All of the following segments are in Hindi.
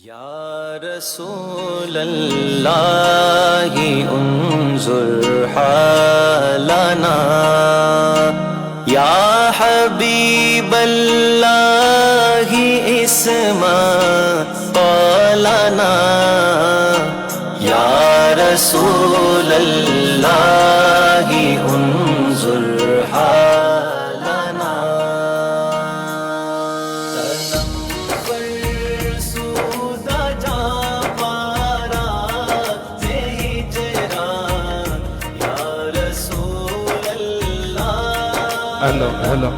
या रसूल अल्लाह उन्जुर हालना या हबीब अल्लाह इस्मा क़ौलना या रसूल अल्लाह उन्जुर हालना हेलो हेलो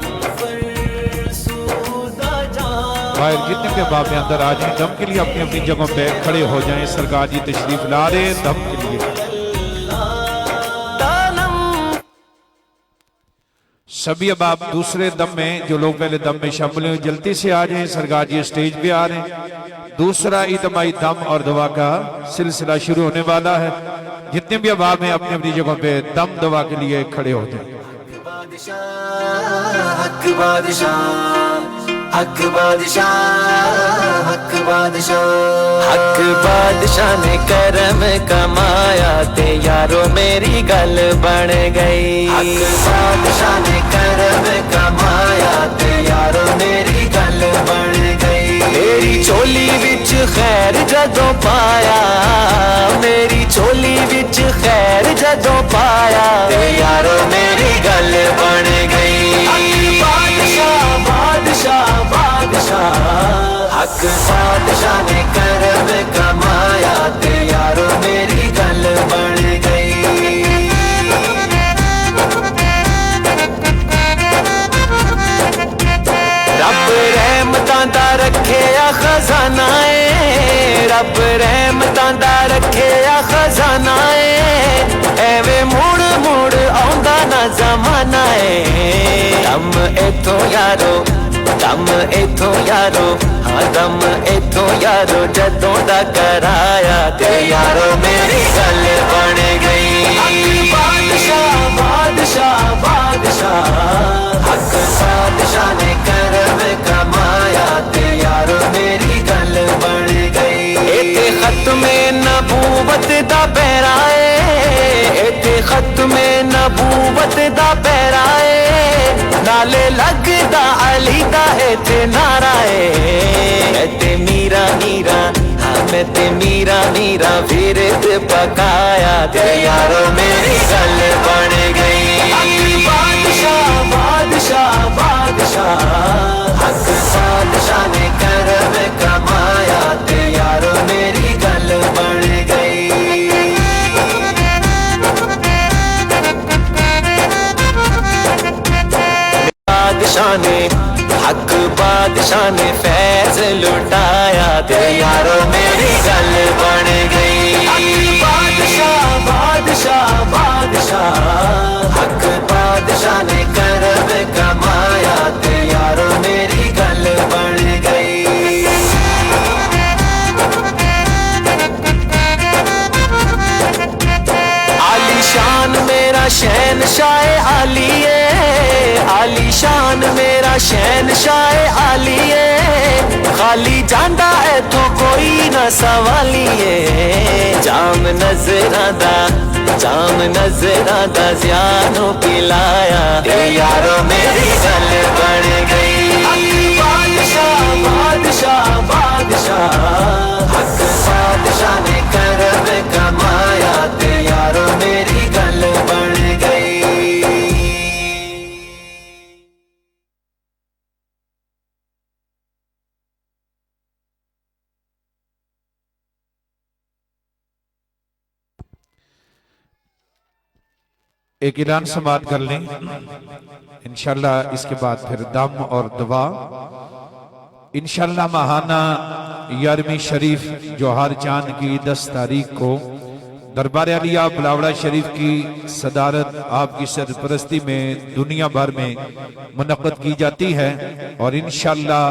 भाई जितने भी बाब में अंदर आ जाए दम के लिए अपनी अपनी जगहों पे खड़े हो जाएं। सरकार जी तशरीफ ला रहे दम के लिए। सभी अब आप दूसरे दम में जो लोग पहले दम में शामिल हुए जल्दी से आ जाएं। सरकार जी स्टेज पे आ रहे हैं। दूसरा इज्तिमाई दम और दुआ का सिलसिला शुरू होने वाला है। जितने भी अब आप हैं अपनी अपनी जगहों पे दम दुआ के लिए खड़े हो जाएं। हक बादशाह हक बादशाह हक बादशाह हक बादशाह ने करम कमाया ते यारो मेरी गल बन गई। हक बादशाह ने करम कमाया ते यारो मेरी गल बन गई। मेरी चोली विच खैर जदों पाया मेरी चोली विच खैर जदों पाया ते यारो मेरी गल बन गई। बादशाह बादशाह बादशाह हक बादशाह ने करम कमाया ते यारो मेरी गल बन गई। रब रहमतां दा रखेया खजाना है रब रहमतां दा रखेया खजाना है एवें मुड़ मुड़ आउंदा ना जमाना है। दम इथों यारो हाँ दम इथों यारो जदों दा कराया ते यारो मेरी गल बन गई। बादशाह बादशाह बादशाह हक बादशाह ने करम कमाया ते यारो मेरी गल बन गई। इत्थे खत्मे नबूवत दा पैरा है इत्थे खत्मे नबूवत दा पैरा है नाले लगदा अली दा इत्थे नारा है। मैं ते मीरा मीरा हाँ मैं ते मीरा मीरा विरद पकाया ते यारो मेरी गल बन गई। बादशाह बादशाह बादशाह हक बादशाह ने करम कमाया ते यारो मेरी गल बन गई। बादशाह ने हक बादशाह ने फैज लुटाया ते यारो मेरी गल बन गई। बादशाह बादशाह बादशाह हक बादशाह ने करम कमाया ते यारो मेरी गल बन गई। आलीशान मेरा शहनशाह आली है आलीशान मेरा शहनशाह आली है खाली जांदा है तो कोई ना सवालिए। जाम नजरा दा ज़ियानो पिलाया ते यारो मेरी गल बन गई। बादशाह बादशाह बादशाह हक बादशाह ने करम कमाया ते यारो मेरी गल बन गई। एक ऐलान समात कर लें इंशाल्लाह। इसके बाद फिर दम और दुआ इंशाल्लाह। माहाना 11वीं शरीफ जोहार चांद की 10 तारीख को दरबार आलिया बिलावड़ा शरीफ की सदारत आपकी सरपरस्ती में दुनिया भर में मुनक़्क़द की जाती है। और इंशाल्लाह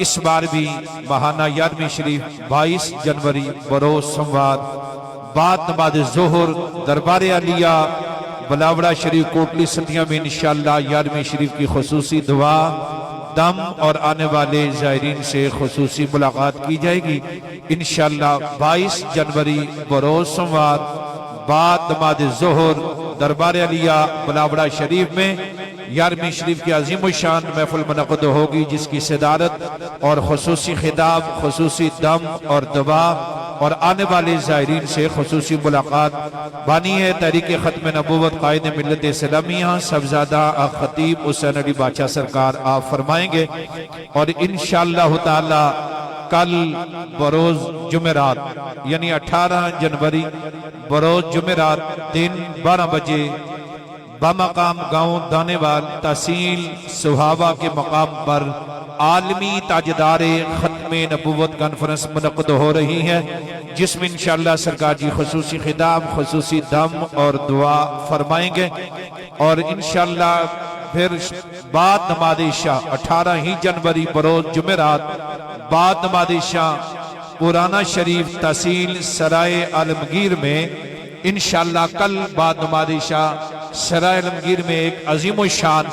इस बार भी माहाना 11वीं शरीफ 22 जनवरी बरोज सोमवार बाद नमाज ज़ोहर दरबार आलिया बिलावड़ा शरीफ कोटली सतिया में इंशाअल्लाह 11वीं शरीफ की खुसूसी दुआ दम और आने वाले ज़ायरीन से खुसूसी मुलाकात की जाएगी इंशाअल्लाह 22 जनवरी बरोज सोमवार बाद नमाज ज़ोहर दरबार अलिया बिलावड़ा शरीफ में 11वीं शरीफ की अजीम शान महफिल मुनक़्क़िद होगी, जिसकी सदारत और खुसूसी खिताब, खुसूसी दम और दुआ और आने वाले ज़ायरीन से खुसूसी मुलाकात बानी है तहरीक ख़त्म नबूवत कायद मिल्लत इस्लामिया सबज़ादा खतीब हुसैन अली बादशाह सरकार आप फरमाएंगे। और इंशाअल्लाह ताला कल बरोज जुमेरात यानी 18 जनवरी बरोज जुमेरात दिन 12 बजे बमकाम गांव दानेवाल तहसील सुहावा के मकाम पर आलमी ताजदारे खत्म नबूवत कॉन्फ्रेंस मुनक़्क़िद हो रही है, जिसमें इंशाअल्लाह सरकार जी खुसूसी खिताब, खुसूसी दम और दुआ फरमाएंगे। और इंशाअल्लाह फिर बाद नमाज इशा 18 ही जनवरी बरोज जुमेरात बाद नमाज इशा पुराना शरीफ तहसील सराय आलमगीर में इंशाअल्लाह कल बाद नमाज इशा सराय आलमगीर में एक अजीम शान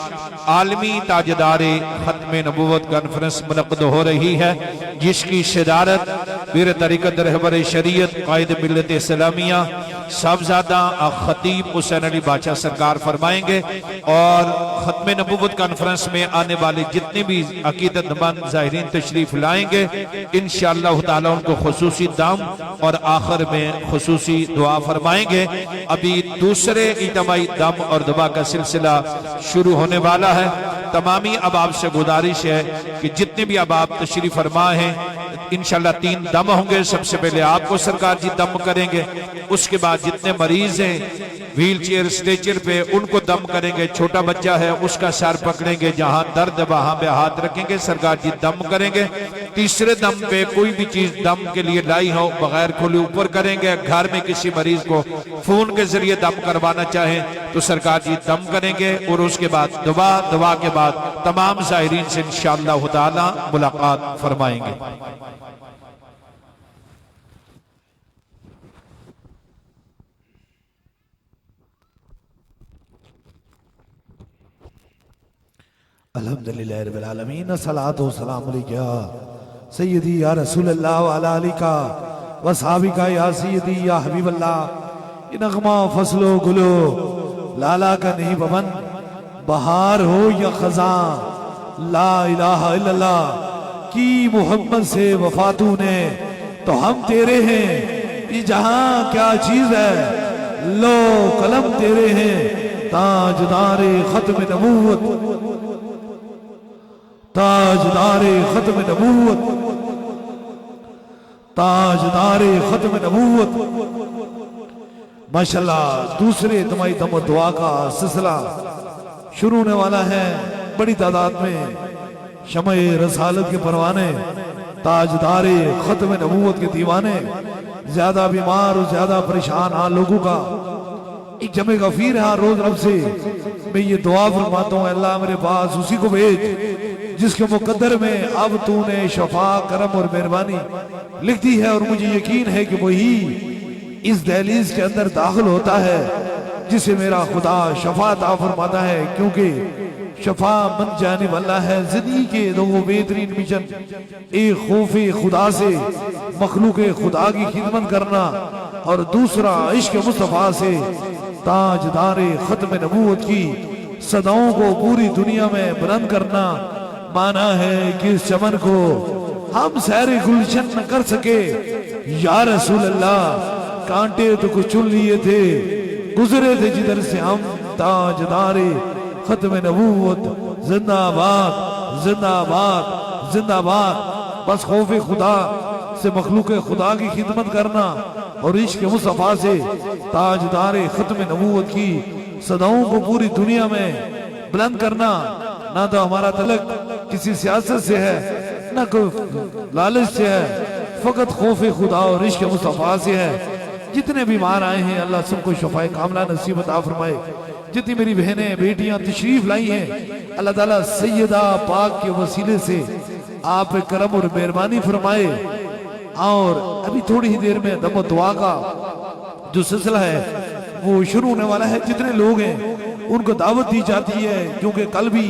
आलमी ताजदारे खत्म नबूवत कॉन्फ्रेंस मुनक़्क़िद हो रही है, जिसकी सदारत पीर तरीक़त रहबर शरीयत कायद मिल्लत इस्लामिया साहबजादा खतीब हुसैन अली बादशाह सरकार फरमाएंगे। और खत्म नबूवत कॉन्फ्रेंस में आने वाले जितने भी अकीदतमंद ज़ाहिरीन तशरीफ लाएंगे इंशाअल्लाह ताला उनको खुसूसी दम और आखिर में खुसूसी दुआ फरमाएंगे। अभी दूसरे इज्तिमाई दम और दुआ का सिलसिला शुरू होने वाला है। तमामी अब आपसे गुजारिश है कि जितने भी अब आप तशरीफ फरमा हैं इंशाअल्लाह 3 दम होंगे। सबसे पहले आपको सरकार जी दम करेंगे, उसके बाद जितने मरीज हैं व्हील चेयर स्ट्रेचर पे उनको दम करेंगे, छोटा बच्चा है उसका सर पकड़ेंगे, जहां दर्द वहां पे हाथ रखेंगे, सरकार जी दम करेंगे। तीसरे दम पे कोई भी चीज दम के लिए लाई हो बगैर खोले ऊपर करेंगे। घर में किसी मरीज को फोन के जरिए दम करवाना चाहें तो सरकार जी दम करेंगे। और उसके बाद दुआ के बाद तमाम ज़ाहिरीन से इंशाअल्लाह ताला मुलाकात फरमाएंगे। अल्हम्दुलिल्लाहि रब्बिल आलमीन अस्सलातु वस्सलामु अलैका सय्यदी या रसूलल्लाह व अला आलिका व सहाबिका या सय्यदी या हबीबल्लाह। ये नगमा फसलो गुलो लाला का नहीं पवन, बहार हो या खजां, ला इलाहा इल्लल्लाह की मोहब्बत से वफा तूने तो हम तेरे हैं। ये जहां क्या चीज है लो कलम तेरे हैं, ताजदारे खत्म नबूवत, ताजदारे खत्म नबूवत, ताजदारे खत्म नबूवत। माशाल्लाह दूसरे इज्तिमाई दम और दुआ का सिलसिला शुरू होने वाला है। बड़ी तादाद में शमए रसालत के परवाने, ताजदारे खत्म नबूवत के दीवाने, ज्यादा बीमार और ज्यादा परेशान हाँ लोगों का एक जमे गफीर है रोज रब से। मैं ये दुआ फरमाता हूँ अल्लाह मेरे पास उसी को भेज जिसके मुकद्दर में अब तूने शफा करम और मेहरबानी लिख दी है। और मुझे यकीन है कि वही इस दहलीज के अंदर दाखिल होता है जिसे मेरा खुदा शफा अता फरमाता है, क्योंकि शफा मन जाने वाला है। जिंदगी के दो बेहतरीन मिशन, एक खौफे खुदा से मखलूक खुदा की खिदमत करना और दूसरा इश्क मुस्तफा से ताजदारे खत्म नबूवत की सदाओं को पूरी दुनिया में बुलंद करना। माना है कि इस चमन को हम सैरे गुलशन न कर सके या रसूल अल्लाह, कांटे तो कुछ चुन लिए थे गुजरे थे जिधर से हम। ताजदारे खत्म नबूवत जिंदाबाद जिंदाबाद जिंदाबाद। बस खौफे खुदा से मखलूक खुदा की खिदमत करना और इश्क मुस्तफा से ताजदारे खत्म नबूवत की सदाओं को पूरी दुनिया में बुलंद करना। ना तो हमारा तलक किसी सियासत से है ना कोई लालच से है, फकत खौफे खुदा और इश्क मुस्तफा से है। जितने बीमार आए हैं अल्लाह सबको शफाए कामला नसीब अता फरमाए। जितनी मेरी बहनें बेटियां तशरीफ लाई हैं अल्लाह ताला सैयदा पाक के वसीले से आप पे करम और मेहरबानी फरमाए। और अभी थोड़ी ही देर में दम दुआ का जो सिलसिला है वो शुरू होने वाला है। जितने लोग हैं उनको दावत दी जाती है, क्योंकि कल भी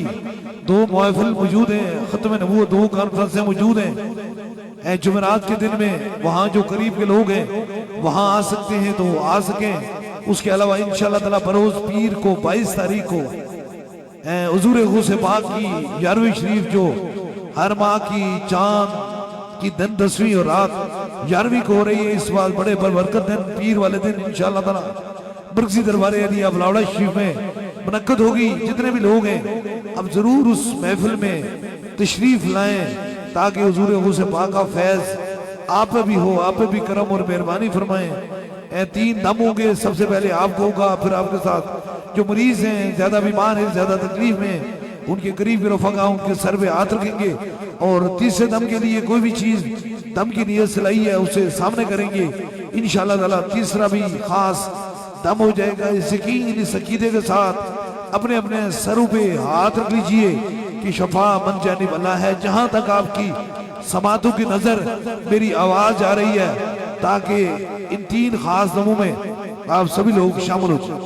दो महफिल मौजूद हैं, खत्म नबूवत 2 कॉन्फ्रेंसें मौजूद हैं। जुमेरात के दिन में वहाँ जो करीब के लोग हैं वहाँ आ सकते हैं तो आ सकें। उसके अलावा इंशाअल्लाह ताला बरोज पीर को 22 तारीख को हुजूर गौसे पाक की 11वीं शरीफ जो हर माह की चांद की दिन 10वीं और रात 11वीं को हो रही है, इस बार बड़े बरकत दिन पीर वाले दिन इंशाअल्लाह ताला बरकसी दरबार अलिया बलावड़ा शरीफ में मुनक्कद होगी। जितने भी लोग हैं अब जरूर उस महफिल में तशरीफ लाएं ताकि हुजूर गौसे पाक का फैज आप पे भी हो, आप पे भी करम और मेहरबानी फरमाएं। 3 दम होंगे, सबसे पहले आपको होगा, फिर आपके साथ जो मरीज हैं, ज्यादा बीमार हैं, ज्यादा तकलीफ में, उनके करीब के रफका उनके सर पे हाथ रखेंगे और तीसरे दम के लिए कोई भी चीज दम की नियत से लाई है उसे सामने करेंगे इंशाअल्लाह ताला। तीसरा भी खास दम हो जाएगा। इस यकीन इस अकीदे के साथ अपने अपने सरों पे हाथ रख लीजिए कि शफा मन जानिब अल्लाह है। जहां तक आपकी समातों की नजर मेरी आवाज आ रही है ताकि इन 3 खास दमों में आप सभी लोग शामिल हो जाए।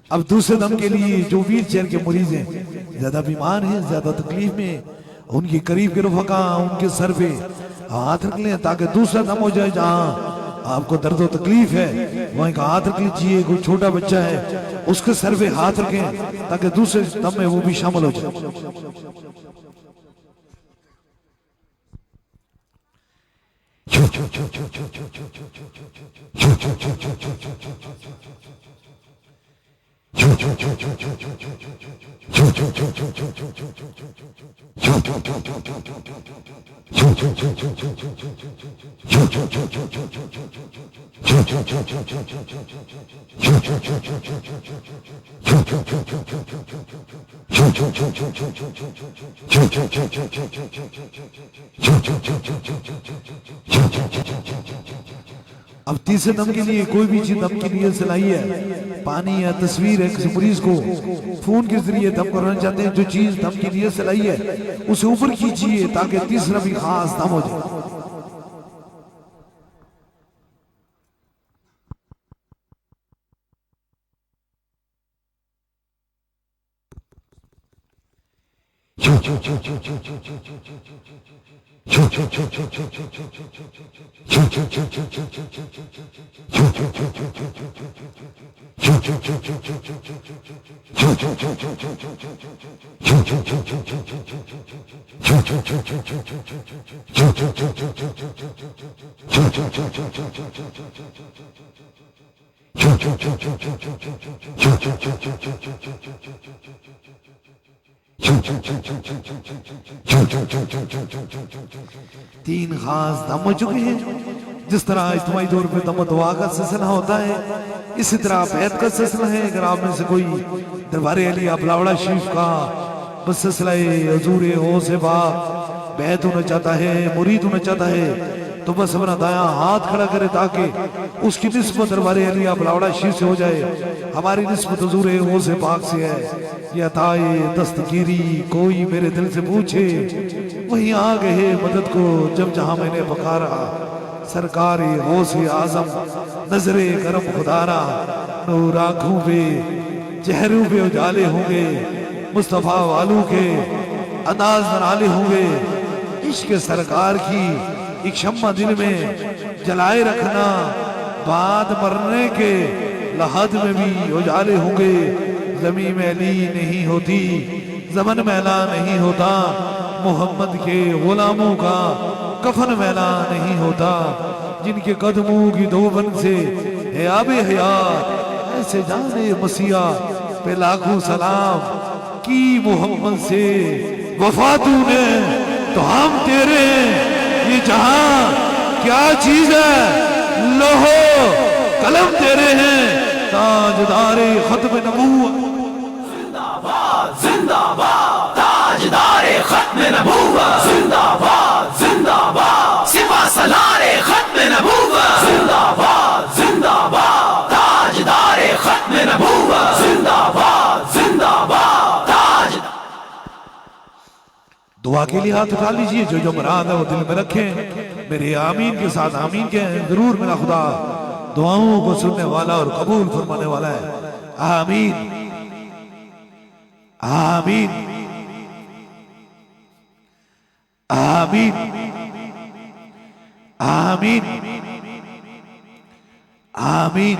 अब दूसरे दम के लिए जो व्हील चेयर के मरीज हैं, ज्यादा बीमार हैं, ज्यादा तकलीफ में, उनके करीब के रफका उनके सर पे हाथ रख लें ताकि दूसरा दम हो जाए। जहाँ आपको दर्द और तकलीफ है वहीं का हाथ रख लीजिए। कोई छोटा बच्चा है उसके सर पे हाथ रखें ताकि दूसरे दम में वो भी शामिल हो जाए। अब तीसरे दम के लिए कोई भी चीज दम की नियत से लाई है, पानी या तस्वीर है, किसी मरीज को फोन के जरिए दम करना चाहते हैं, जो चीज दम की नियत से लाई है उसे ऊपर कीजिए ताकि तीसरा भी खास दम हो जाए। तीन खास दम हो चुके हैं। जिस तरह इज्तिमाई तौर पे दम दुआ का सिलसिला होता है, इसी तरह बैत का सिलसिला है। अगर आप में से कोई दरबार अलिया बलावड़ा शरीफ का बस सिलसिला हुजूर गौसे पाक बैत होना चाहता है, मुरीद होना चाहता है, तो बस अपना दायां हाथ खड़ा करे ताकि उसकी निस्बत दरबार अलिया बलावड़ा शरीफ से हो जाए। हमारी निस्बत हुजूर गौसे पाक से है। या ताए दस्तगीरी कोई मेरे दिल से पूछे, वहीं आ गए मदद को जब जहां मैंने पुकारा। सरकार गौसे आजम नजरे करम खुदारा, नूर आंखों पे चेहरों पे उजाले होंगे, मुस्तफा वालों के अंदाज बनाले होंगे। इश्क सरकार की एक शम्मा दिल में जलाए रखना, बाद मरने के लहद में भी उजाले होंगे। जमीन मैली नहीं होती, जमन मैला नहीं होता, मोहम्मद के गुलामों का कफन मैला नहीं होता, जिनके कदमों की धोबन से है आबे हयात, ऐसे जाने मसीहा पे लाखों सलाम की मोहम्मद से वफा तूने तो हम तेरे हैं। ये जहां क्या चीज है, लोहो कलम तेरे हैं, ताजदारे खत्म नबूवत। जिंदाबाद जिंदाबाद ताजदारे खत्म नबूवत, जिंदाबाद जिंदाबाद सिपा सलारे खत्म नबूवत, जिंदाबाद जिंदाबाद ताजदारे खत्म नबूवत, जिंदाबाद जिंदाबाद ताज। दुआ के लिए हाथ उठा लीजिए, जो जो मुराद है वो दिल में रखें। मेरे आमीन के साथ आमीन कहें। जरूर मेरा खुदा दुआओं को सुनने वाला और कबूल फरमाने वाला है। आमीन आमीन आमीन आमीन आमीन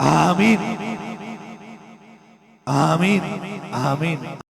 आमीन आमीन आमीन।